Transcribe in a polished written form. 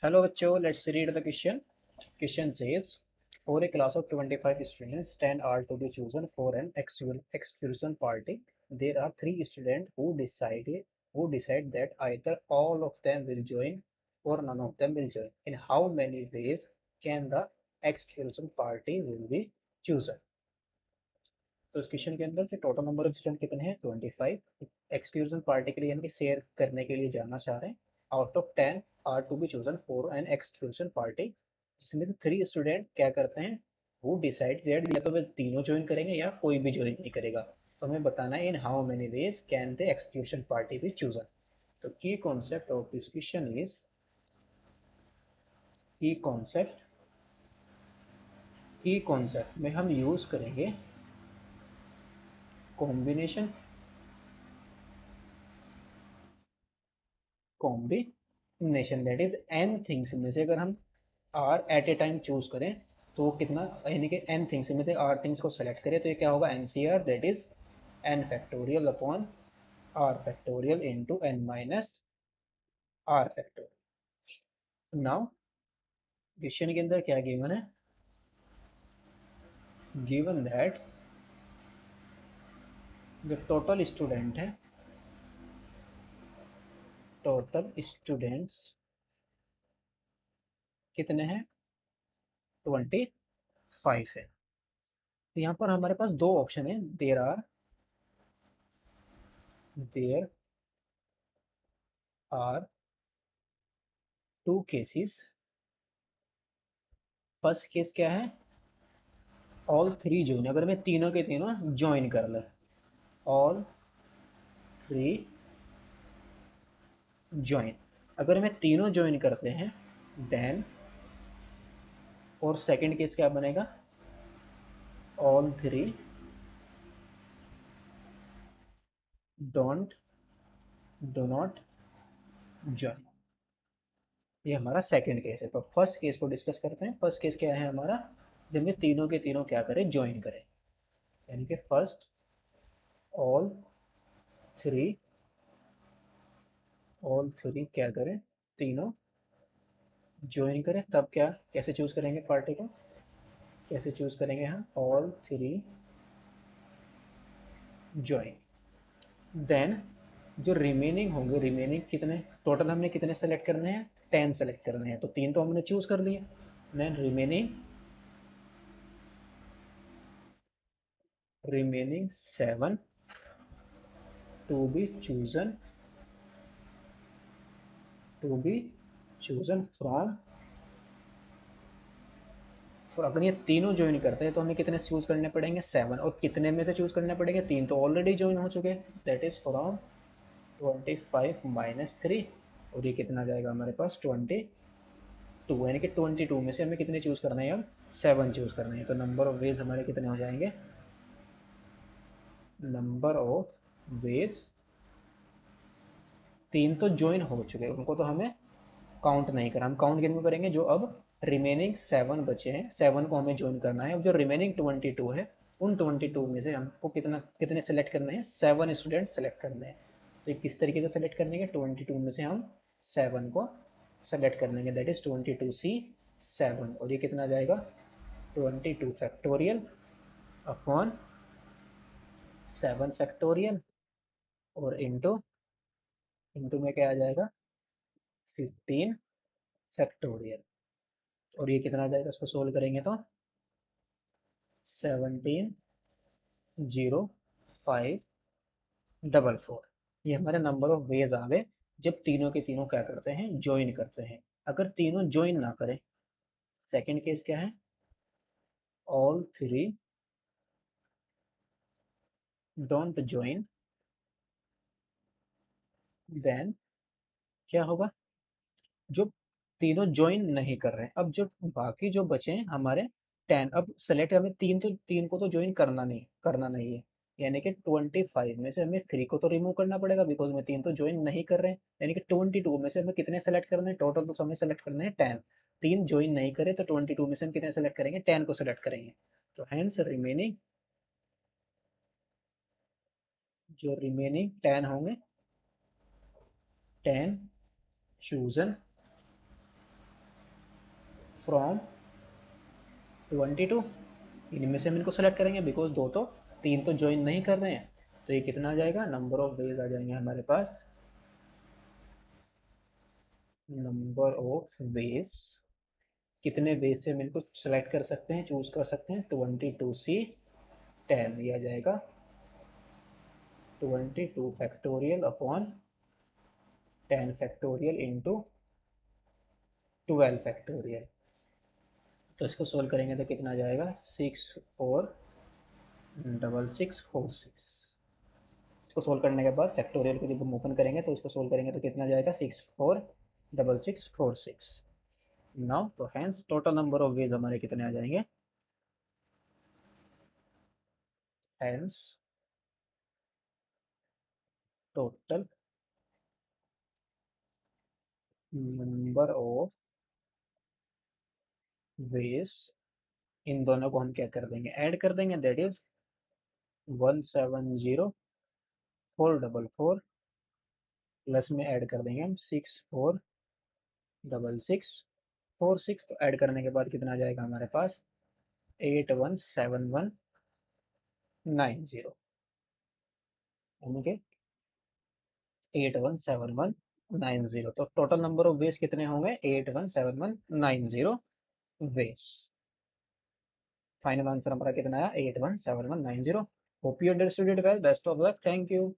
Hello बच्चों, let's read the question. Question says, for a class of 25 students, 10 are to be chosen for an excursion party. There are three students who decide that either all of them will join or none of them will join. In how many ways can the excursion party will be chosen? तो इस question के अंदर total number of student कितने हैं 25 exclusion party के लिए यानी कि शेयर करने के लिए जाना चाह रहे हैं out of 10 are to be chosen for an exclusion party जिसमें से 3 स्टूडेंट क्या करते हैं वो डिसाइड दैट या तो वे तीनों ज्वाइन करेंगे या कोई भी ज्वाइन नहीं करेगा तो हमें बताना है in how many ways can the exclusion party be chosen तो की कॉन्सेप्ट की कॉन्सेप्ट में हम यूज करेंगे combination combination that is n things में से अगर हम r at a time choose करें तो कितना यानी कि एन थिंग्स में से आर थिंग्स को सेलेक्ट करें तो ये क्या होगा n c r that is n factorial upon r factorial into n minus r factorial now question के अंदर क्या गिवन है गिवन दैट जो टोटल स्टूडेंट है टोटल स्टूडेंट्स कितने हैं 25 है तो यहाँ पर हमारे पास दो ऑप्शन है there are two cases first case क्या है ऑल थ्री ज्वाइन अगर मैं तीनों के तीनों ज्वाइन कर ले ऑल थ्री ज्वाइन अगर मैं तीनों ज्वाइन करते हैं देन और सेकंड केस क्या बनेगा all three don't do not join ये हमारा सेकंड केस है तो फर्स्ट केस को डिस्कस करते हैं फर्स्ट केस क्या है हमारा जब मैं तीनों के तीनों क्या करें ज्वाइन करें यानी कि first all three all three क्या करें तीनों ज्वाइन करें तब क्या कैसे चूज करेंगे पार्टी को कैसे चूज करेंगे हम ऑल थ्री ज्वाइन देन जो रिमेनिंग होंगे रिमेनिंग कितने टोटल हमने कितने सेलेक्ट करने हैं 10 सेलेक्ट करने हैं तो तीन तो हमने चूज कर लिए then remaining 7 to be chosen to be chosen from और अगर ये तीनों ज्वाइन करते हैं तो हमें कितने चूज करने पड़ेंगे 7 और कितने में से चूज करने पड़ेंगे तीन तो ऑलरेडी ज्वाइन हो चुके हैं दैट इज फ्रॉम 25 माइनस 3 और ये कितना जाएगा हमारे पास 22 यानी कि 22 में से हमें कितने चूज करना है अब 7 चूज करना है तो नंबर ऑफ वेज हमारे कितने हो जाएंगे नंबर ऑफ वेज तीन तो ज्वाइन हो चुके हैं उनको तो हमें काउंट नहीं करा हम काउंट किन में करेंगे जो अब रिमेनिंग 7 बचे हैं 7 को हमें ज्वाइन करना है अब जो रिमेनिंग 22 है उन 22 में से हमको कितने सेलेक्ट करने हैं 7 स्टूडेंट सेलेक्ट करने हैं तो किस तरीके से सेलेक्ट करने के 22 में से हम 7 को सेलेक्ट कर लेंगे दैट इज 22C7 और ये कितना जाएगा 22 फैक्टोरियल अपॉन 7 फैक्टोरियल और इंटू इंटू में क्या आ जाएगा 15 फैक्टोरियल और ये कितना आ जाएगा इसको सोल्व करेंगे तो 17,0,5,4,4 ये हमारे नंबर ऑफ वेज आ गए जब तीनों के तीनों क्या करते हैं ज्वाइन करते हैं अगर तीनों ज्वाइन ना करें सेकंड केस क्या है all three don't join then क्या होगा जो तीनों ज्वाइन नहीं कर रहे हैं अब जो बाकी जो बचे हैं हमारे 10 अब सेलेक्ट हमें तीन को तो ज्वाइन करना नहीं है यानी कि 25 में से हमें 3 को तो रिमूव करना पड़ेगा बिकॉज में तीन तो ज्वाइन नहीं कर रहे हैं यानी कि 22 में से हमें कितने सेलेक्ट करने हैं टोटल तो हमें सेलेक्ट करने हैं 10 तीन ज्वाइन नहीं करे तो 22 में से हम कितने सेलेक्ट करेंगे 10 को सेलेक्ट करेंगे तो हैंस रिमेनिंग जो रिमेनिंग 10 होंगे 10 चूजन फ्रॉम 22, इनमें से हम इनको सेलेक्ट करेंगे बिकॉज दो तो तीन तो ज्वाइन नहीं कर रहे हैं, तो ये कितना आ जाएगा, नंबर ऑफ वेज आ जाएंगे हमारे पास, नंबर ऑफ वेज, कितने वेज से हम इनको सेलेक्ट कर सकते हैं, चूज कर सकते हैं, 22 सी 10, ये आ जाएगा 22 factorial upon 10 factorial into 12 factorial. तो इसको सोल्व करेंगे तो कितना आ जाएगा, 646646। इसको सोल्व करने के बाद फैक्टोरियल को जब हम ओपन करेंगे तो इसको सोल्व करेंगे तो कितना आ जाएगा, 646646। नाउ तो hence total number of ways हमारे कितने आ जाएंगे, hence total number of ways, इन दोनों को हम क्या कर देंगे, ऐड कर देंगे, दैट इज 170444 प्लस में ऐड कर देंगे हम 646646, तो ऐड करने के बाद कितना आ जाएगा हमारे पास, 817190, यानी कि 817190, तो टोटल नंबर ऑफ वेज कितने होंगे, 817190 वेज। फाइनल आंसर हमारा कितना आया, 817190। Hope you understood it well, best of luck, thank you.